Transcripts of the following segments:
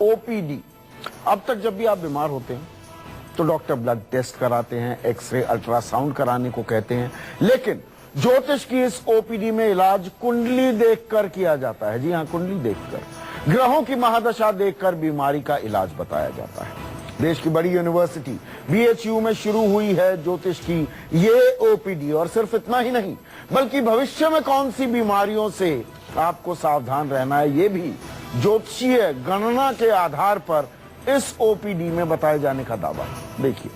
OPD. अब तक जब भी आप बीमार होते हैं तो डॉक्टर ब्लड टेस्ट कराते हैं, एक्सरे, अल्ट्रासाउंड कराने को कहते हैं, लेकिन ज्योतिष की इस ओपीडी में इलाज कुंडली देखकर किया जाता है। जी हाँ, कुंडली देखकर, ग्रहों की महादशा देखकर बीमारी का इलाज बताया जाता है। देश की बड़ी यूनिवर्सिटी बीएचयू में शुरू हुई है ज्योतिष की ये ओपीडी, और सिर्फ इतना ही नहीं बल्कि भविष्य में कौन सी बीमारियों से आपको सावधान रहना है ये भी ज्योतिषीय गणना के आधार पर इस ओपीडी में बताए जाने का दावा है। देखिए,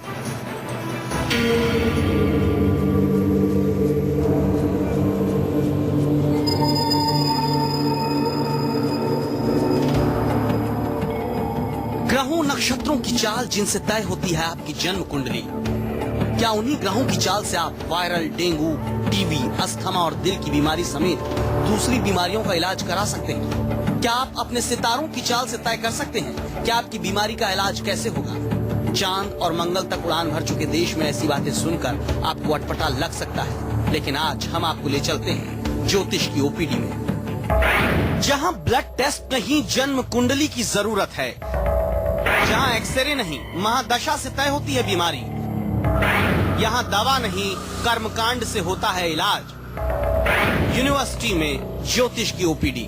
ग्रहों नक्षत्रों की चाल जिनसे तय होती है आपकी जन्म कुंडली, क्या उन्हीं ग्रहों की चाल से आप वायरल, डेंगू, टीबी, अस्थमा और दिल की बीमारी समेत दूसरी बीमारियों का इलाज करा सकते हैं? क्या आप अपने सितारों की चाल से तय कर सकते हैं कि आपकी बीमारी का इलाज कैसे होगा? चांद और मंगल तक उड़ान भर चुके देश में ऐसी बातें सुनकर आपको अटपटा लग सकता है, लेकिन आज हम आपको ले चलते हैं ज्योतिष की ओपीडी में, जहां ब्लड टेस्ट नहीं जन्म कुंडली की जरूरत है, जहां एक्सरे नहीं महादशा से तय होती है बीमारी, यहाँ दवा नहीं कर्मकांड से होता है इलाज। यूनिवर्सिटी में ज्योतिष की ओपीडी।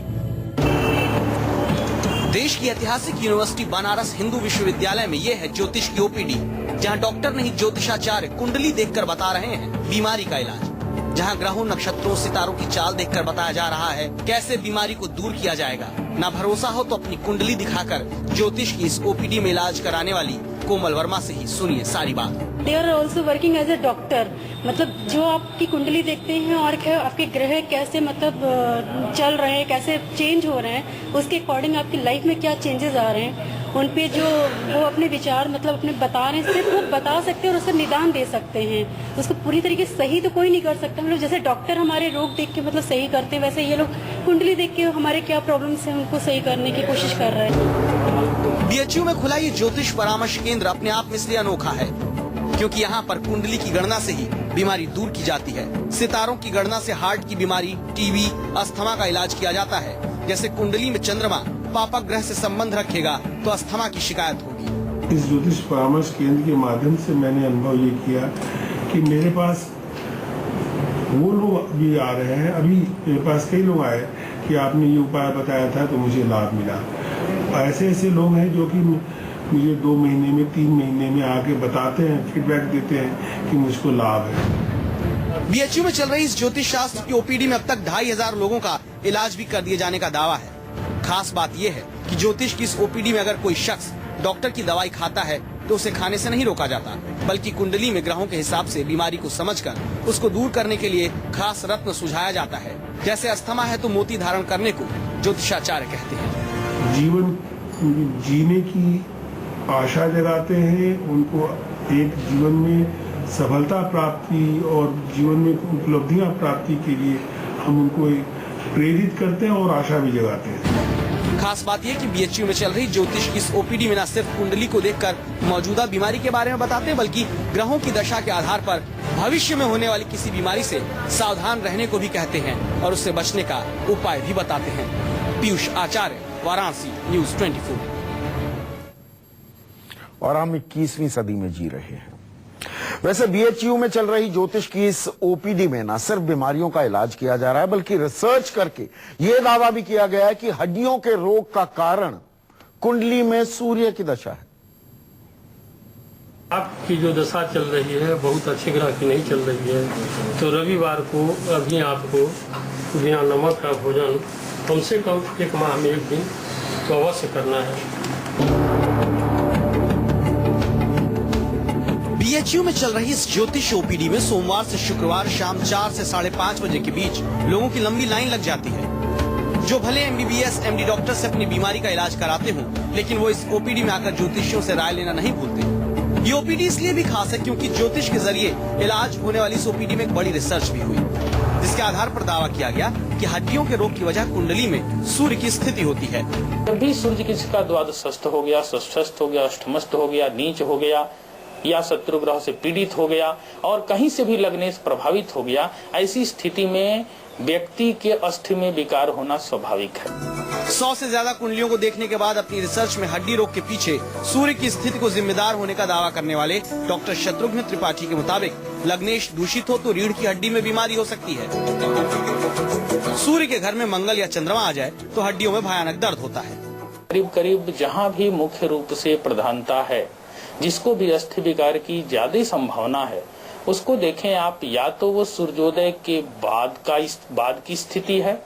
देश की ऐतिहासिक यूनिवर्सिटी बनारस हिंदू विश्वविद्यालय में यह है ज्योतिष की ओपीडी, जहां डॉक्टर नहीं ज्योतिषाचार्य कुंडली देखकर बता रहे हैं बीमारी का इलाज, जहां ग्रहों, नक्षत्रों, सितारों की चाल देखकर बताया जा रहा है कैसे बीमारी को दूर किया जाएगा। ना भरोसा हो तो अपनी कुंडली दिखाकर ज्योतिष की इस ओपीडी में इलाज कराने वाली कोमल वर्मा से ही सुनिए सारी बात। They are also working as a doctor, मतलब जो आपकी कुंडली देखते हैं और आपके ग्रह कैसे मतलब चल रहे हैं, कैसे चेंज हो रहे हैं, उसके अकॉर्डिंग आपकी लाइफ में क्या चेंजेस आ रहे हैं, उन पे जो वो अपने विचार मतलब अपने बता रहे हैं, सिर्फ वो बता सकते हैं और उसका निदान दे सकते हैं। उसको पूरी तरीके से सही तो कोई नहीं कर सकता। मतलब जैसे डॉक्टर हमारे रोग देख के मतलब सही करते हैं, वैसे ये लोग कुंडली देख के हमारे क्या प्रॉब्लम्स हैं उनको सही करने की कोशिश कर रहे हैं। बीएचयू में खुला ये ज्योतिष परामर्श केंद्र अपने आप में इसलिए अनोखा है क्योंकि यहाँ पर कुंडली की गणना से ही बीमारी दूर की जाती है। सितारों की गणना से हार्ट की बीमारी, टीबी, अस्थमा का इलाज किया जाता है। जैसे कुंडली में चंद्रमा पापक ग्रह से संबंध रखेगा तो अस्थमा की शिकायत होगी। इस ज्योतिष परामर्श केंद्र के माध्यम से मैंने अनुभव ये किया कि मेरे पास वो लोग भी आ रहे हैं, अभी मेरे पास कई लोग आए कि आपने ये उपाय बताया था तो मुझे लाभ मिला। ऐसे ऐसे लोग हैं जो कि मुझे 2 महीने में, 3 महीने में आके बताते हैं, फीडबैक देते हैं कि मुझको लाभ है। बीएचयू में चल रही इस ज्योतिष शास्त्र की ओपीडी में अब तक 2500 लोगों का इलाज भी कर दिए जाने का दावा है। खास बात यह है कि ज्योतिष की इस ओपीडी में अगर कोई शख्स डॉक्टर की दवाई खाता है तो उसे खाने से नहीं रोका जाता, बल्कि कुंडली में ग्रहों के हिसाब से बीमारी को समझकर उसको दूर करने के लिए खास रत्न सुझाया जाता है। जैसे अस्थमा है तो मोती धारण करने को ज्योतिषाचार्य कहते हैं। जीवन जीने की आशा जगाते हैं, उनको एक जीवन में सफलता प्राप्ति और जीवन में उपलब्धियां प्राप्ति के लिए हम उनको प्रेरित करते हैं और आशा भी जगाते हैं। खास बात यह कि बीएचयू में चल रही ज्योतिष की इस ओपीडी में न सिर्फ कुंडली को देखकर मौजूदा बीमारी के बारे में बताते हैं, बल्कि ग्रहों की दशा के आधार पर भविष्य में होने वाली किसी बीमारी से सावधान रहने को भी कहते हैं और उससे बचने का उपाय भी बताते हैं। पीयूष आचार्य, वाराणसी, न्यूज़ 24। और हम 21वीं सदी में जी रहे हैं। वैसे बीएचयू में चल रही ज्योतिष की इस ओपीडी में न सिर्फ बीमारियों का इलाज किया जा रहा है, बल्कि रिसर्च करके यह दावा भी किया गया है कि हड्डियों के रोग का कारण कुंडली में सूर्य की दशा है। आपकी जो दशा चल रही है बहुत अच्छे ग्रह की नहीं चल रही है, तो रविवार को अभी आपको बिना नमक का भोजन कम से कम 1 माह में 1 दिन तो अवश्य करना है। बीएचयू में चल रही इस ज्योतिष ओपीडी में सोमवार से शुक्रवार शाम 4 से 5:30 बजे के बीच लोगों की लंबी लाइन लग जाती है। जो भले एमबीबीएस, एमडी डॉक्टर से अपनी बीमारी का इलाज कराते हों, लेकिन वो इस ओपीडी में आकर ज्योतिषियों से राय लेना नहीं भूलते। ये ओपीडी इसलिए भी खास है क्योंकि ज्योतिष के जरिए इलाज होने वाली इस ओपीडी में एक बड़ी रिसर्च भी हुई, जिसके आधार पर दावा किया गया कि हड्डियों के रोग की वजह कुंडली में सूर्य की स्थिति होती है। जब भी सूर्य किसी का द्वादशस्थ हो गया, षष्ठस्थ हो गया, अष्टमस्थ हो गया, नीच हो गया या शत्रु ग्रह से पीड़ित हो गया और कहीं से भी लगने से प्रभावित हो गया, ऐसी स्थिति में व्यक्ति के अस्थि में विकार होना स्वाभाविक है। 100 से ज्यादा कुंडलियों को देखने के बाद अपनी रिसर्च में हड्डी रोग के पीछे सूर्य की स्थिति को जिम्मेदार होने का दावा करने वाले डॉक्टर शत्रुघ्न त्रिपाठी के मुताबिक लग्नेश दूषित हो तो रीढ़ की हड्डी में बीमारी हो सकती है। सूर्य के घर में मंगल या चंद्रमा आ जाए तो हड्डियों में भयानक दर्द होता है। करीब करीब जहाँ भी मुख्य रूप से प्रधानता है, जिसको भी अस्थि विकार की ज्यादा संभावना है, उसको देखें आप, या तो वो सूर्योदय के बाद की स्थिति है,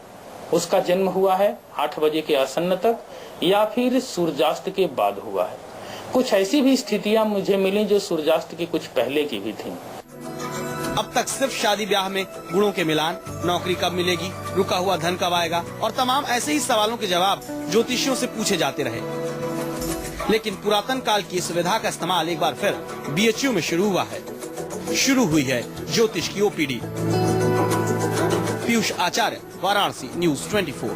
उसका जन्म हुआ है 8 बजे के आसन्न तक, या फिर सूर्यास्त के बाद हुआ है। कुछ ऐसी भी स्थितियां मुझे मिली जो सूर्यास्त के कुछ पहले की भी थी। अब तक सिर्फ शादी ब्याह में गुणों के मिलान, नौकरी कब मिलेगी, रुका हुआ धन कब आएगा और तमाम ऐसे ही सवालों के जवाब ज्योतिषियों से पूछे जाते रहे। लेकिन पुरातन काल की सुविधा का इस्तेमाल एक बार फिर BHU में शुरू हुआ है। शुरू हुई है ज्योतिष की OPD। पीयूष आचार्य, वाराणसी, न्यूज 24।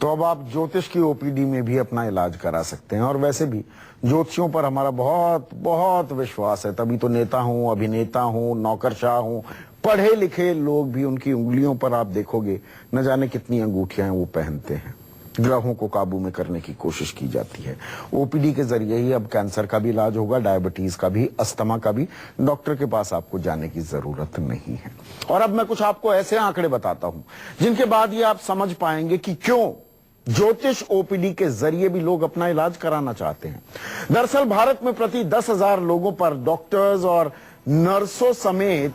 तो अब आप ज्योतिष की ओपीडी में भी अपना इलाज करा सकते हैं। और वैसे भी ज्योतिषियों पर हमारा बहुत बहुत विश्वास है, तभी तो नेता हूं, अभिनेता हूं, नौकरशाह हूं, पढ़े लिखे लोग भी उनकी उंगलियों पर आप देखोगे न जाने कितनी अंगूठियां वो पहनते हैं। ग्रहों को काबू में करने की कोशिश की जाती है। ओपीडी के जरिए ही अब कैंसर का भी इलाज होगा, डायबिटीज का भी, अस्थमा का भी। डॉक्टर के पास आपको जाने की जरूरत नहीं है। और अब मैं कुछ आपको ऐसे आंकड़े बताता हूं जिनके बाद ये आप समझ पाएंगे कि क्यों ज्योतिष ओपीडी के जरिए भी लोग अपना इलाज कराना चाहते हैं। दरअसल भारत में प्रति 10,000 लोगों पर डॉक्टर्स और नर्सों समेत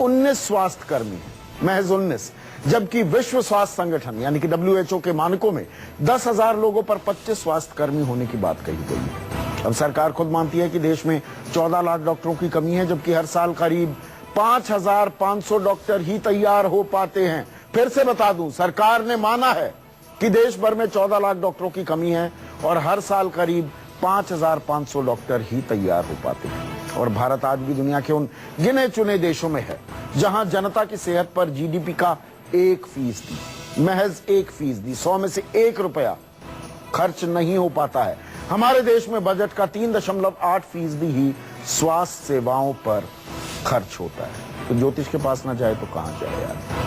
19 स्वास्थ्य कर्मी हैं, महज 19, जबकि विश्व स्वास्थ्य संगठन यानी कि WHO के मानकों में 10,000 लोगों पर 25 स्वास्थ्य कर्मी होने की बात कही गई है। अब सरकार खुद मानती है कि देश में 14 लाख डॉक्टरों की कमी है, जबकि हर साल करीब 5,500 डॉक्टर ही तैयार हो पाते हैं। फिर से बता दूं, सरकार ने माना है कि देश भर में 14 लाख डॉक्टरों की कमी है और हर साल करीब 5,500 डॉक्टर ही तैयार हो पाते हैं। और भारत आज भी दुनिया के उन गिने चुने देशों में है जहां जनता की सेहत पर GDP का 1%, महज 1%, 100 में से 1 रुपया खर्च नहीं हो पाता है। हमारे देश में बजट का 3.8% ही स्वास्थ्य सेवाओं पर खर्च होता है। तो ज्योतिष के पास ना जाए तो कहां जाए यार।